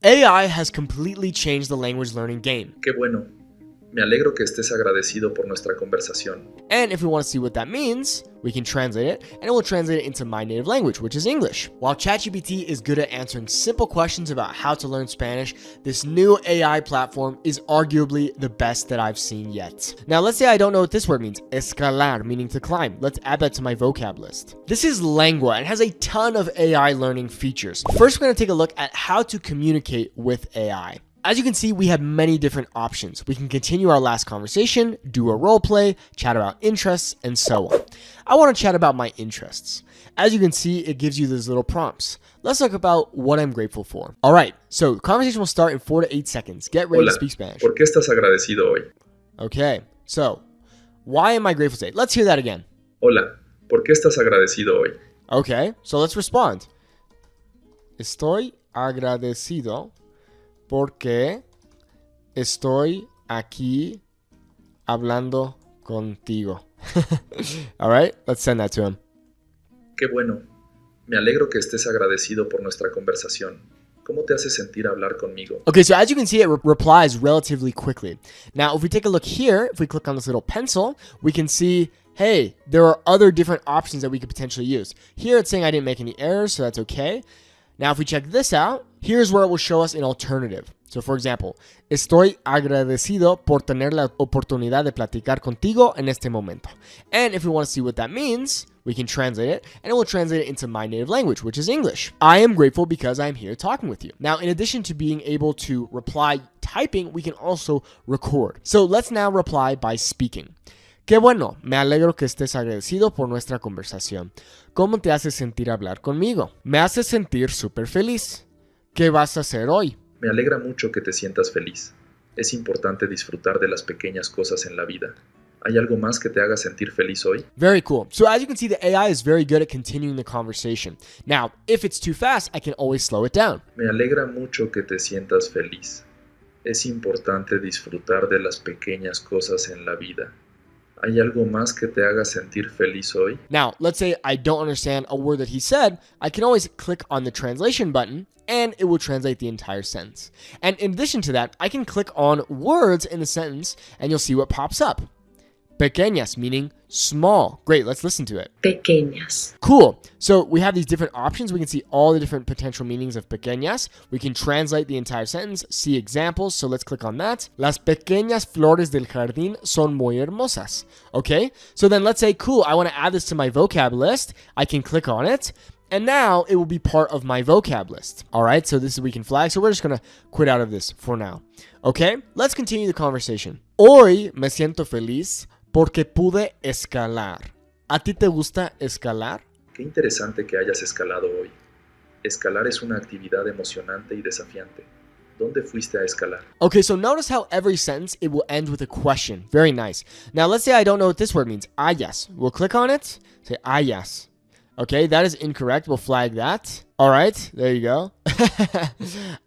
AI has completely changed the language learning game. Qué bueno. Me alegro que estés agradecido por nuestra conversación. And if we want to see what that means, we can translate it, and it will translate it into my native language, which is English. While ChatGPT is good at answering simple questions about how to learn Spanish, this new AI platform is arguably the best that I've seen yet. Now, let's say I don't know what this word means. Escalar, meaning to climb. Let's add that to my vocab list. This is Lengua and has a ton of AI learning features. First, we're going to take a look at how to communicate with AI. As you can see, we have many different options. We can continue our last conversation, do a role play, chat about interests, and so on. I want to chat about my interests. As you can see, it gives you these little prompts. Let's talk about what I'm grateful for. All right, so the conversation will start in 4 to 8 seconds. Get ready Hola, to speak Spanish. ¿por qué estás agradecido hoy? Okay, so why am I grateful today? Let's hear that again. Hola, ¿por qué estás agradecido hoy? Okay, so let's respond. Estoy agradecido porque estoy aquí hablando contigo. All right, let's send that to him. Qué bueno. Me alegro que estés agradecido por nuestra conversación. ¿Cómo te hace sentir hablar conmigo? Okay, so as you can see, it replies relatively quickly. Now, if we take a look here, if we click on this little pencil, we can see, hey, there are other different options that we could potentially use. Here, it's saying I didn't make any errors, so that's okay. Now, if we check this out, here's where it will show us an alternative. So, for example, estoy agradecido por tener la oportunidad de platicar contigo en este momento. And if we want to see what that means, we can translate it, and it will translate it into my native language, which is English. I am grateful because I'm here talking with you. Now, in addition to being able to reply typing, we can also record. So let's now reply by speaking. Qué bueno, me alegro que estés agradecido por nuestra conversación. ¿Cómo te hace sentir hablar conmigo? Me hace sentir súper feliz. ¿Qué vas a hacer hoy? Me alegra mucho que te sientas feliz. Es importante disfrutar de las pequeñas cosas en la vida. ¿Hay algo más que te haga sentir feliz hoy? Very cool. So as you can see, the AI is very good at continuing the conversation. Now, if it's too fast, I can always slow it down. Me alegra mucho que te sientas feliz. Es importante disfrutar de las pequeñas cosas en la vida. ¿Hay algo más que te haga sentir feliz hoy? Now, let's say I don't understand a word that he said. I can always click on the translation button and it will translate the entire sentence. And in addition to that, I can click on words in the sentence and you'll see what pops up. Pequeñas, meaning small. Great, let's listen to it. Pequeñas. Cool. So we have these different options. We can see all the different potential meanings of pequeñas. We can translate the entire sentence, see examples. So let's click on that. Las pequeñas flores del jardín son muy hermosas. Okay, so then let's say, cool, I want to add this to my vocab list. I can click on it. And now it will be part of my vocab list. All right, so this is we can flag. So we're just going to quit out of this for now. Okay, let's continue the conversation. Hoy me siento feliz porque pude escalar. ¿A ti te gusta escalar? Qué interesante que hayas escalado hoy. Escalar es una actividad emocionante y desafiante. ¿Dónde fuiste a escalar? Okay, so notice how every sentence, it will end with a question. Very nice. Now, let's say I don't know what this word means. Hayas. We'll click on it. Say hayas. Okay, that is incorrect. We'll flag that. All right, there you go.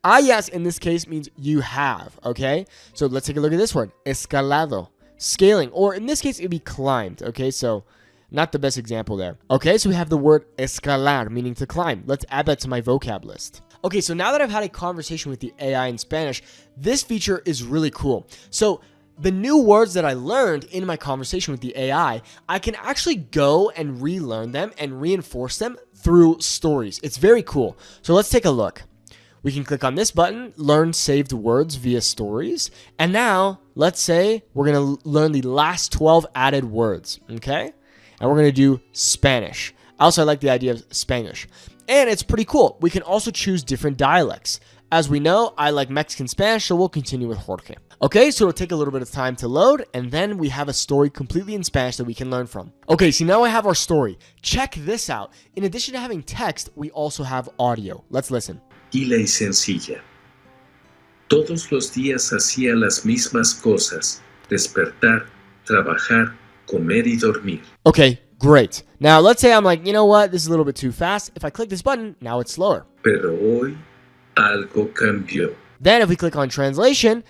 Hayas in this case means you have. Okay, so let's take a look at this word. Escalado. Scaling, or in this case, it'd be climbed. Okay, so not the best example there. Okay, so we have the word escalar, meaning to climb. Let's add that to my vocab list. Okay, so now that I've had a conversation with the AI in Spanish, this feature is really cool. So the new words that I learned in my conversation with the AI, I can actually go and relearn them and reinforce them through stories. It's very cool. So let's take a look. We can click on this button, learn saved words via stories. And now, let's say we're going to learn the last 12 added words, okay? And we're going to do Spanish. Also, I like the idea of Spanglish. And it's pretty cool. We can also choose different dialects. As we know, I like Mexican Spanish, so we'll continue with Jorge. Okay, so it'll take a little bit of time to load, and then we have a story completely in Spanish that we can learn from. Okay, so now I have our story. Check this out. In addition to having text, we also have audio. Let's listen. Tranquila y sencilla. Todos los días hacía las mismas cosas: despertar, trabajar, comer y dormir. Okay, great. Now let's say I'm like, you know what, this is a little bit too fast. If I click this button, now it's slower. Pero hoy algo cambió. Then if we click on translation,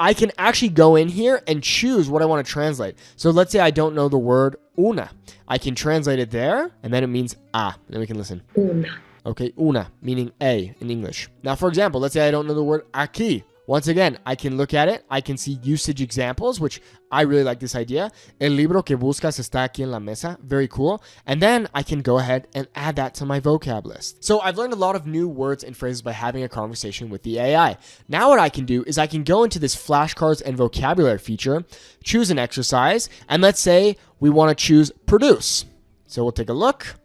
I can actually go in here and choose what I want to translate. So let's say I don't know the word una. I can translate it there, and then it means and then we can listen. Una. Okay, una, meaning a in English. Now, for example, let's say I don't know the word aquí. Once again, I can look at it. I can see usage examples, which I really like this idea. El libro que buscas está aquí en la mesa. Very cool. And then I can go ahead and add that to my vocab list. So I've learned a lot of new words and phrases by having a conversation with the AI. Now what I can do is I can go into this flashcards and vocabulary feature, choose an exercise, and let's say we want to choose produce. So we'll take a look.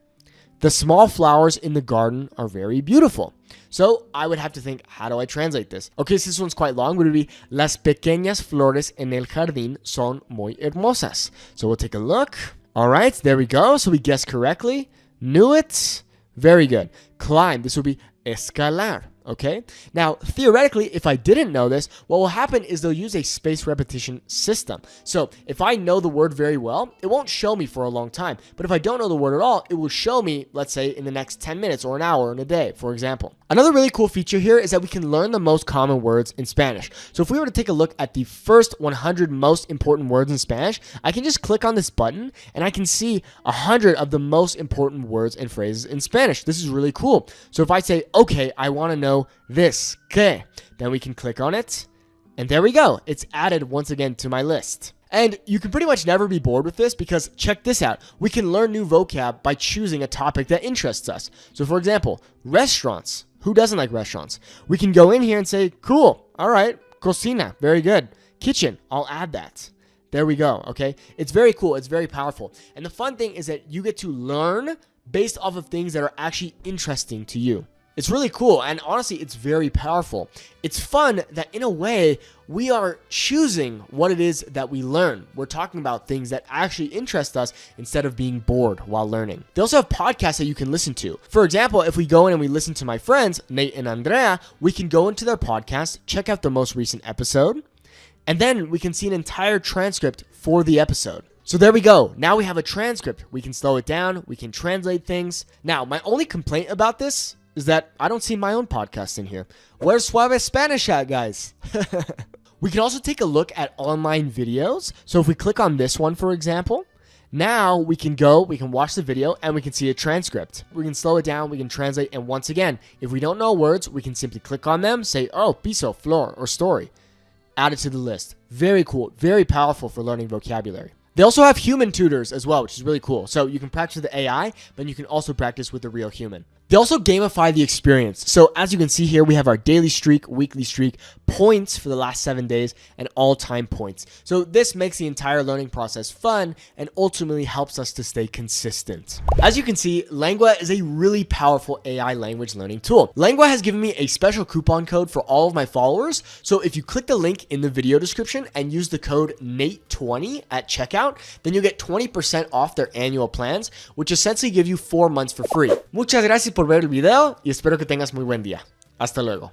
The small flowers in the garden are very beautiful. So I would have to think, how do I translate this? Okay, so this one's quite long. Would it be las pequeñas flores en el jardín son muy hermosas? So we'll take a look. All right, there we go. So we guessed correctly. Knew it. Very good. Climb. This would be escalar. Okay. Now, theoretically, if I didn't know this, what will happen is they'll use a space repetition system. So if I know the word very well, it won't show me for a long time. But if I don't know the word at all, it will show me, let's say, in the next 10 minutes or an hour or in a day, for example. Another really cool feature here is that we can learn the most common words in Spanish. So if we were to take a look at the first 100 most important words in Spanish, I can just click on this button and I can see 100 of the most important words and phrases in Spanish. This is really cool. So if I say, okay, I want to know this, que, then we can click on it. And there we go. It's added once again to my list. And you can pretty much never be bored with this because check this out. We can learn new vocab by choosing a topic that interests us. So for example, restaurants. Who doesn't like restaurants? We can go in here and say, cool. All right. Cocina. Very good. Kitchen. I'll add that. There we go. Okay. It's very cool. It's very powerful. And the fun thing is that you get to learn based off of things that are actually interesting to you. It's really cool, and honestly, it's very powerful. It's fun that in a way, we are choosing what it is that we learn. We're talking about things that actually interest us instead of being bored while learning. They also have podcasts that you can listen to. For example, if we go in and we listen to my friends, Nate and Andrea, we can go into their podcast, check out their most recent episode, and then we can see an entire transcript for the episode. So there we go. Now we have a transcript. We can slow it down. We can translate things. Now, my only complaint about this is that I don't see my own podcast in here. Where's Suave Spanish at, guys? We can also take a look at online videos. So if we click on this one, for example, now we can watch the video, and we can see a transcript. We can slow it down, we can translate, and once again, if we don't know words, we can simply click on them, say, oh, piso, flor, or story. Add it to the list. Very cool, very powerful for learning vocabulary. They also have human tutors as well, which is really cool. So you can practice with the AI, but you can also practice with the real human. They also gamify the experience. So as you can see here, we have our daily streak, weekly streak, points for the last 7 days, and all-time points. So this makes the entire learning process fun and ultimately helps us to stay consistent. As you can see, Lengua is a really powerful AI language learning tool. Lengua has given me a special coupon code for all of my followers. So if you click the link in the video description and use the code NATE20 at checkout, then you'll get 20% off their annual plans, which essentially give you 4 months for free. Muchas gracias por ver el video y espero que tengas muy buen día. Hasta luego.